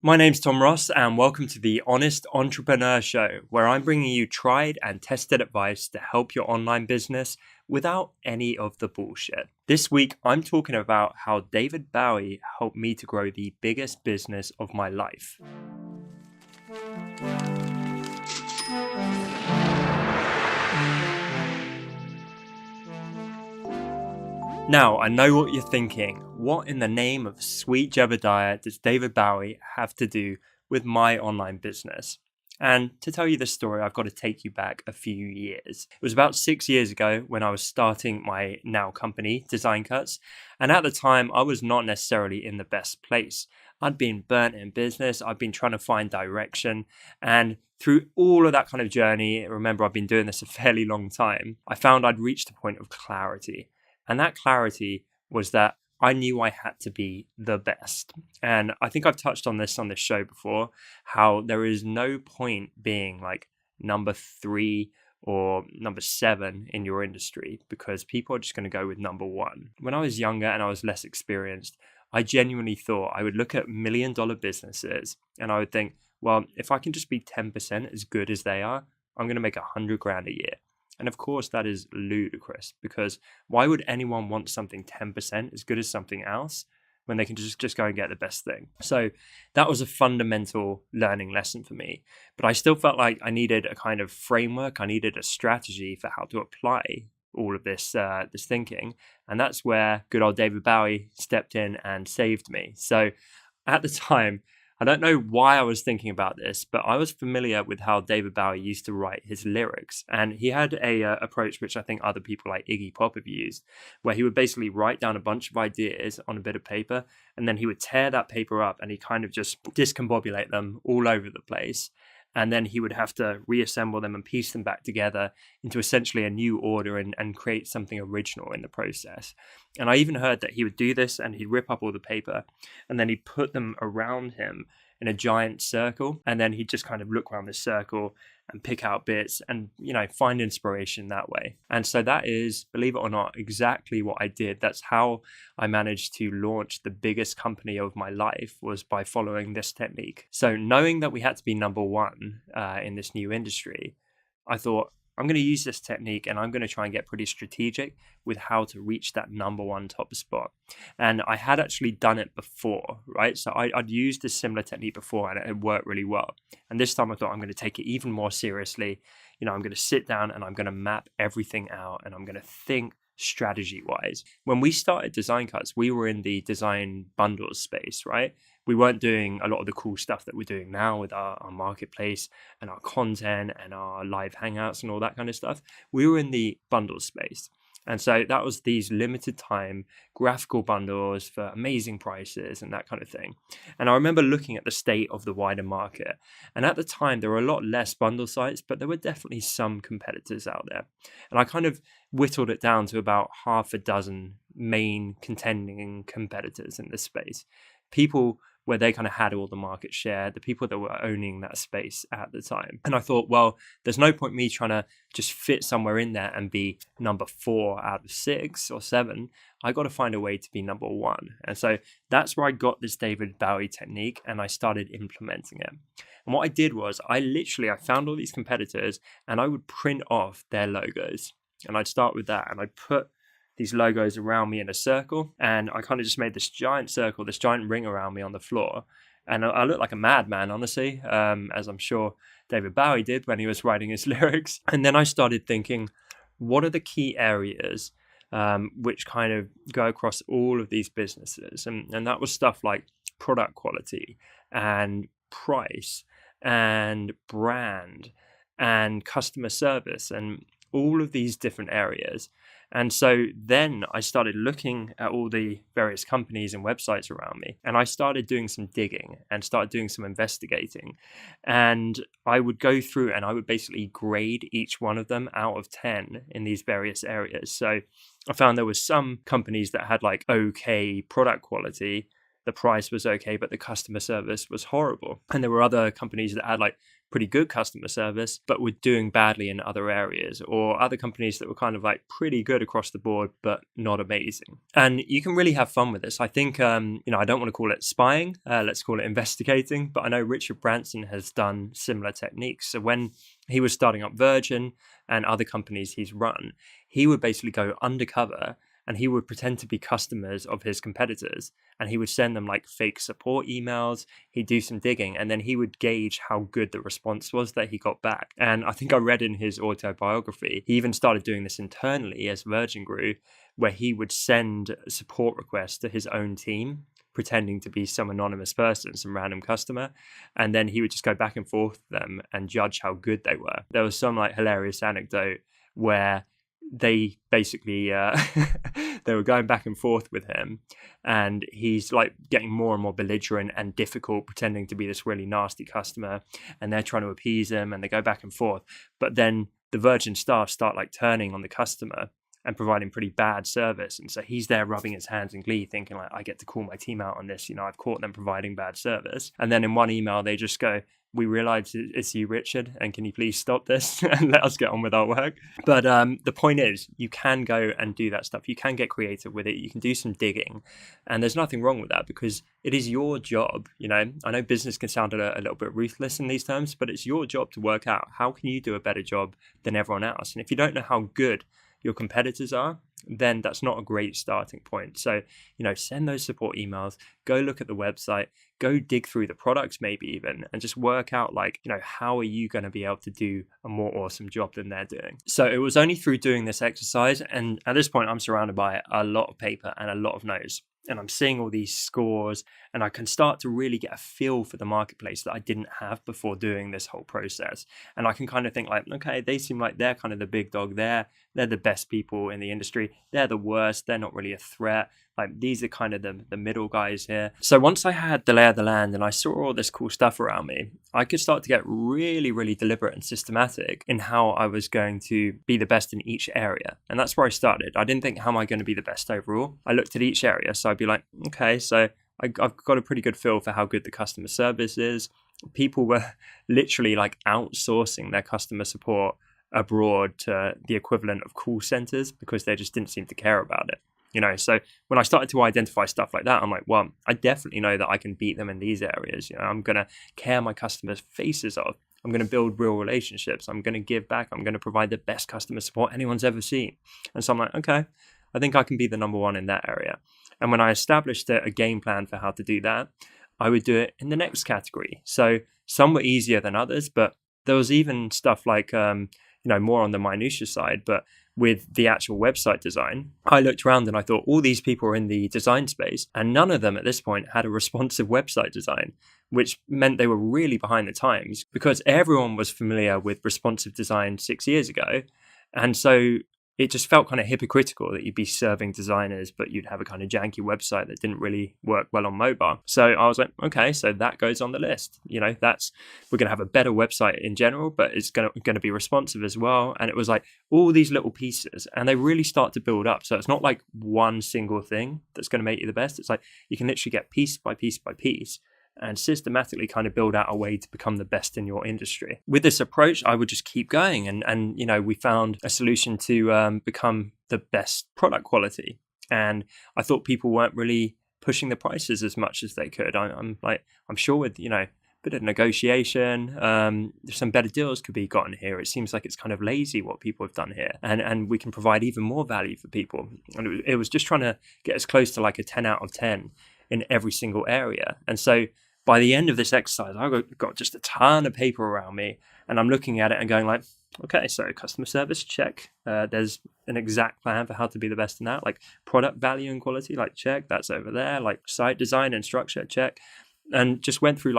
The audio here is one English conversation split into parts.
My name's Tom Ross, and welcome to the Honest Entrepreneur Show, where I'm bringing you tried and tested advice to help your online business without any of the bullshit. This week, I'm talking about how David Bowie helped me to grow the biggest business of my life. Now, I know what you're thinking. What in the name of sweet Jebediah does David Bowie have to do with my online business? And to tell you this story, I've got to take you back a few years. It was about 6 years ago when I was starting my now company, Design Cuts. And at the time, I was not necessarily in the best place. I'd been burnt in business. I'd been trying to find direction. And through all of that kind of journey, remember, I've been doing this a fairly long time, I found I'd reached a point of clarity. And that clarity was that I knew I had to be the best. And I think I've touched on this show before, how there is no point being like number 3 or number 7 in your industry because people are just going to go with number 1. When I was younger and I was less experienced, I genuinely thought I would look at $1 million businesses and I would think, well, if I can just be 10% as good as they are, I'm going to make $100,000 a year. And of course, that is ludicrous because why would anyone want something 10% as good as something else when they can just go and get the best thing? So that was a fundamental learning lesson for me. But I still felt like I needed a kind of framework. I needed a strategy for how to apply all of this thinking. And that's where good old David Bowie stepped in and saved me. So at the time, I don't know why I was thinking about this, but I was familiar with how David Bowie used to write his lyrics. And he had a approach which I think other people like Iggy Pop have used, where he would basically write down a bunch of ideas on a bit of paper, and then he would tear that paper up and he kind of just discombobulate them all over the place. And then he would have to reassemble them and piece them back together into essentially a new order and create something original in the process. And I even heard that he would do this and he'd rip up all the paper and then he'd put them around him in a giant circle. And then he'd just kind of look around this circle and pick out bits and, find inspiration that way. And so that is, believe it or not, exactly what I did. That's how I managed to launch the biggest company of my life, was by following this technique. So knowing that we had to be number 1 in this new industry, I thought, I'm going to use this technique and I'm going to try and get pretty strategic with how to reach that number 1 top spot. And I had actually done it before, right? So I'd used this similar technique before and it had worked really well. And this time I thought I'm going to take it even more seriously. I'm going to sit down and I'm going to map everything out and I'm going to think strategy wise. When we started Design Cuts, we were in the design bundles space, right? We weren't doing a lot of the cool stuff that we're doing now with our marketplace and our content and our live hangouts and all that kind of stuff. We were in the bundle space. And so that was these limited time graphical bundles for amazing prices and that kind of thing. And I remember looking at the state of the wider market. And at the time, there were a lot less bundle sites, but there were definitely some competitors out there. And I kind of whittled it down to about half a dozen main contending competitors in this space. People where they kind of had all the market share, the people that were owning that space at the time. And I thought, well, there's no point me trying to just fit somewhere in there and be number 4 out of 6 or 7. I got to find a way to be number 1. And so that's where I got this David Bowie technique and I started implementing it. And what I did was I found all these competitors and I would print off their logos. And I'd start with that and I'd put these logos around me in a circle. And I kind of just made this giant circle, this giant ring around me on the floor. And I looked like a madman, honestly, as I'm sure David Bowie did when he was writing his lyrics. And then I started thinking, what are the key areas which kind of go across all of these businesses? And that was stuff like product quality and price and brand and customer service and all of these different areas. And so then I started looking at all the various companies and websites around me, and I started doing some digging and started doing some investigating. And I would go through and I would basically grade each one of them out of 10 in these various areas. So I found there was some companies that had like okay product quality, the price was okay, but the customer service was horrible. And there were other companies that had like pretty good customer service, but were doing badly in other areas, or other companies that were kind of like pretty good across the board, but not amazing. And you can really have fun with this. I think, I don't want to call it spying, let's call it investigating, but I know Richard Branson has done similar techniques. So when he was starting up Virgin and other companies he's run, he would basically go undercover and he would pretend to be customers of his competitors, and he would send them like fake support emails. He'd do some digging, and then he would gauge how good the response was that he got back. And I think I read in his autobiography, he even started doing this internally as Virgin grew, where he would send support requests to his own team, pretending to be some anonymous person, some random customer. And then he would just go back and forth with them and judge how good they were. There was some like hilarious anecdote where they basically they were going back and forth with him, and he's like getting more and more belligerent and difficult, pretending to be this really nasty customer, and they're trying to appease him, and they go back and forth. But then the Virgin staff start like turning on the customer and providing pretty bad service. And so he's there rubbing his hands in glee, thinking like, I get to call my team out on this. I've caught them providing bad service. And then in one email, they just go, we realize it's you, Richard, and can you please stop this and let us get on with our work? But the point is, you can go and do that stuff. You can get creative with it. You can do some digging, and there's nothing wrong with that, because it is your job. I know business can sound a little bit ruthless in these terms, but it's your job to work out how can you do a better job than everyone else. And if you don't know how good your competitors are, then that's not a great starting point. So, send those support emails, go look at the website, go dig through the products maybe even, and just work out how are you going to be able to do a more awesome job than they're doing. So it was only through doing this exercise, and at this point I'm surrounded by a lot of paper and a lot of notes, and I'm seeing all these scores, and I can start to really get a feel for the marketplace that I didn't have before doing this whole process. And I can kind of think like, okay, they seem like they're kind of the big dog there. They're the best people in the industry. They're the worst. They're not really a threat. Like, these are kind of the middle guys here. So once I had the lay of the land and I saw all this cool stuff around me, I could start to get really, really deliberate and systematic in how I was going to be the best in each area. And that's where I started. I didn't think, how am I going to be the best overall? I looked at each area. So I'd be like, okay, so I've got a pretty good feel for how good the customer service is. People were literally like outsourcing their customer support abroad to the equivalent of call centers because they just didn't seem to care about it. So when I started to identify stuff like that, I'm like, well, I definitely know that I can beat them in these areas. I'm going to care my customers' faces off. I'm going to build real relationships. I'm going to give back. I'm going to provide the best customer support anyone's ever seen. And so I'm like, okay, I think I can be the number one in that area. And when I established a game plan for how to do that, I would do it in the next category. So some were easier than others, but there was even stuff like, more on the minutiae side, but with the actual website design, I looked around and I thought all these people are in the design space, and none of them at this point had a responsive website design, which meant they were really behind the times because everyone was familiar with responsive design 6 years ago. And so it just felt kind of hypocritical that you'd be serving designers, but you'd have a kind of janky website that didn't really work well on mobile. So I was like, okay, so that goes on the list. We're going to have a better website in general, but it's going to be responsive as well. And it was like all these little pieces, and they really start to build up. So it's not like one single thing that's going to make you the best. It's like you can literally get piece by piece by piece and systematically kind of build out a way to become the best in your industry. With this approach, I would just keep going. And we found a solution to become the best product quality. And I thought people weren't really pushing the prices as much as they could. I'm sure with, a bit of negotiation, some better deals could be gotten here. It seems like it's kind of lazy what people have done here. And we can provide even more value for people. And it was just trying to get as close to like a 10 out of 10 in every single area. And so by the end of this exercise, I got just a ton of paper around me, and I'm looking at it and going like, okay, so customer service, check. There's an exact plan for how to be the best in that. Like product value and quality, like check, that's over there. Like site design and structure, check. And just went through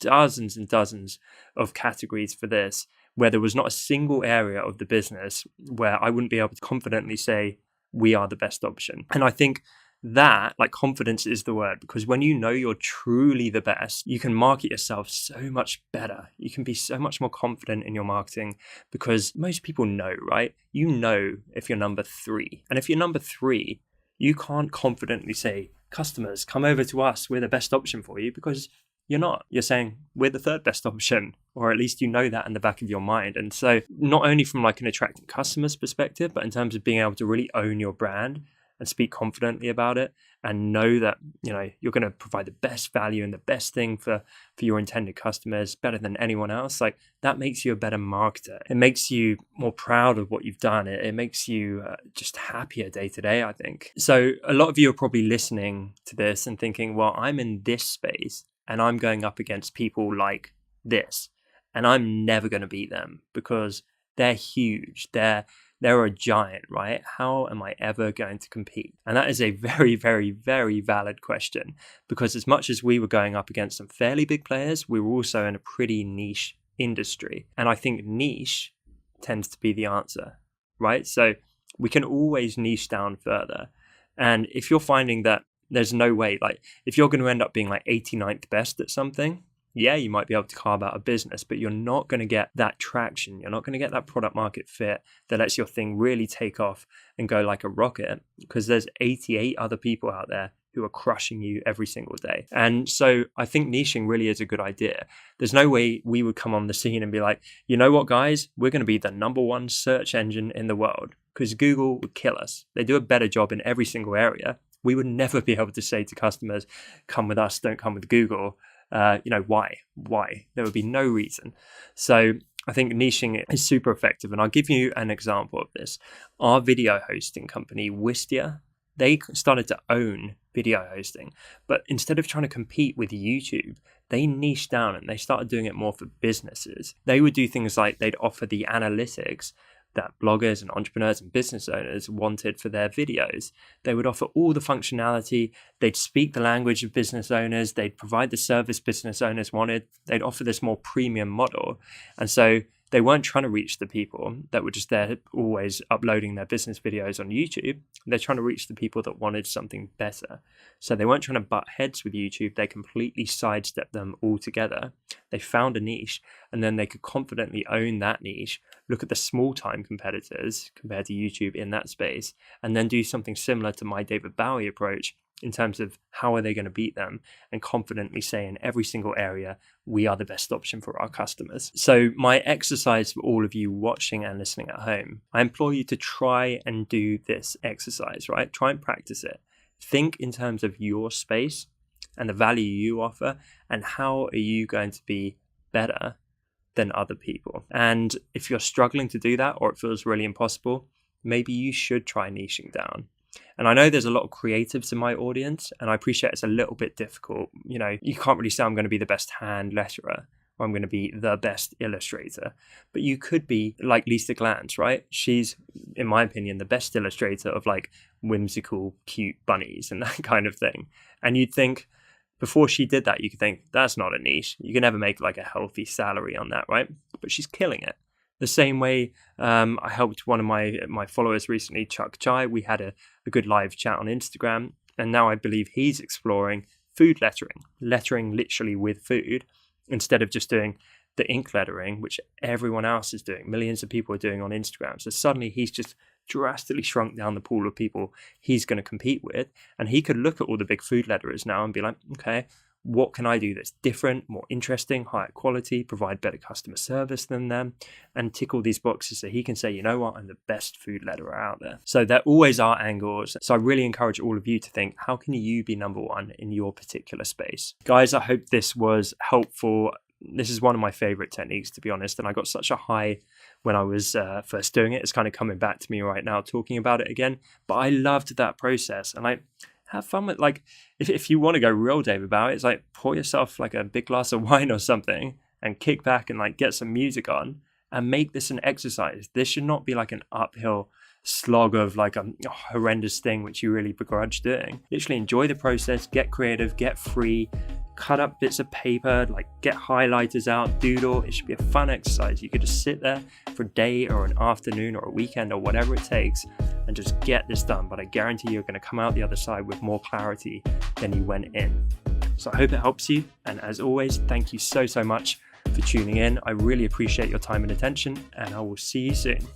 dozens and dozens of categories for this, where there was not a single area of the business where I wouldn't be able to confidently say we are the best option. And I think that, confidence is the word, because when you know you're truly the best, you can market yourself so much better. You can be so much more confident in your marketing because most people know, right? You know if you're number 3. And if you're number 3, you can't confidently say, customers, come over to us, we're the best option for you, because you're not. You're saying we're the third best option, or at least you know that in the back of your mind. And so not only from like an attracting customers perspective, but in terms of being able to really own your brand and speak confidently about it and know that, you're going to provide the best value and the best thing for your intended customers better than anyone else. Like, that makes you a better marketer. It makes you more proud of what you've done. It makes you just happier day to day, I think. So a lot of you are probably listening to this and thinking, well, I'm in this space and I'm going up against people like this, and I'm never going to beat them because they're huge. They're a giant, right? How am I ever going to compete? And that is a very, very, very valid question, because as much as we were going up against some fairly big players, we were also in a pretty niche industry. And I think niche tends to be the answer, right? So we can always niche down further. And if you're finding that there's no way, like if you're going to end up being like 89th best at something, yeah, you might be able to carve out a business, but you're not going to get that traction. You're not going to get that product market fit that lets your thing really take off and go like a rocket, because there's 88 other people out there who are crushing you every single day. And so I think niching really is a good idea. There's no way we would come on the scene and be like, you know what, guys, we're going to be the number one search engine in the world, because Google would kill us. They do a better job in every single area. We would never be able to say to customers, come with us, don't come with Google. Why? There would be no reason. So I think niching is super effective. And I'll give you an example of this. Our video hosting company, Wistia, they started to own video hosting. But instead of trying to compete with YouTube, they niched down and they started doing it more for businesses. They would do things like they'd offer the analytics that bloggers and entrepreneurs and business owners wanted for their videos. They would offer all the functionality. They'd speak the language of business owners. They'd provide the service business owners wanted. They'd offer this more premium model. And so they weren't trying to reach the people that were just there always uploading their business videos on YouTube. They're trying to reach the people that wanted something better. So they weren't trying to butt heads with YouTube. They completely sidestepped them altogether. They found a niche, and then they could confidently own that niche, look at the small time competitors compared to YouTube in that space, and then do something similar to my David Bowie approach in terms of how are they going to beat them, and confidently say in every single area, we are the best option for our customers. So my exercise for all of you watching and listening at home, I implore you to try and do this exercise, right? Try and practice it. Think in terms of your space and the value you offer, and how are you going to be better than other people. And if you're struggling to do that, or it feels really impossible, maybe you should try niching down. And I know there's a lot of creatives in my audience, and I appreciate it's a little bit difficult. You can't really say I'm going to be the best hand letterer, or I'm going to be the best illustrator. But you could be like Lisa Glantz, right? She's, in my opinion, the best illustrator of like whimsical, cute bunnies and that kind of thing. And you'd think, before she did that, you could think, that's not a niche. You can never make like a healthy salary on that, right? But she's killing it. The same way I helped one of my followers recently, Chuck Chai. We had a good live chat on Instagram, and now I believe he's exploring food lettering literally with food, instead of just doing the ink lettering, which everyone else is doing. Millions of people are doing on Instagram. So suddenly he's just drastically shrunk down the pool of people he's going to compete with. And he could look at all the big food letterers now and be like, okay, what can I do that's different, more interesting, higher quality, provide better customer service than them, and tick all these boxes so he can say, you know what, I'm the best food letterer out there. So there always are angles. So I really encourage all of you to think, how can you be number one in your particular space? Guys, I hope this was helpful. This is one of my favorite techniques, to be honest. And I got such a high when I was first doing it. It's kind of coming back to me right now, talking about it again. But I loved that process. And have fun with, like, if you want to go real David Bowie, it's like pour yourself like a big glass of wine or something and kick back and like get some music on and make this an exercise. This should not be like an uphill slog of like a horrendous thing which you really begrudge doing. Literally enjoy the process, get creative, get free, cut up bits of paper, like get highlighters out, doodle. It should be a fun exercise. You could just sit there for a day or an afternoon or a weekend or whatever it takes and just get this done. But I guarantee you're going to come out the other side with more clarity than you went in. So I hope it helps you. And as always, thank you so much for tuning in. I really appreciate your time and attention, and I will see you soon.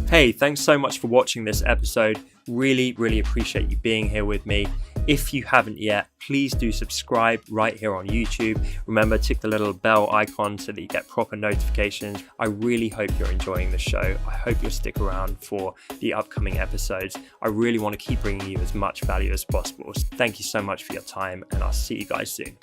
Hey, thanks so much for watching this episode. Really appreciate you being here with me. If you haven't yet, please do subscribe right here on YouTube. Remember, tick the little bell icon so that you get proper notifications. I really hope you're enjoying the show. I hope you'll stick around for the upcoming episodes. I really want to keep bringing you as much value as possible. So thank you so much for your time, and I'll see you guys soon.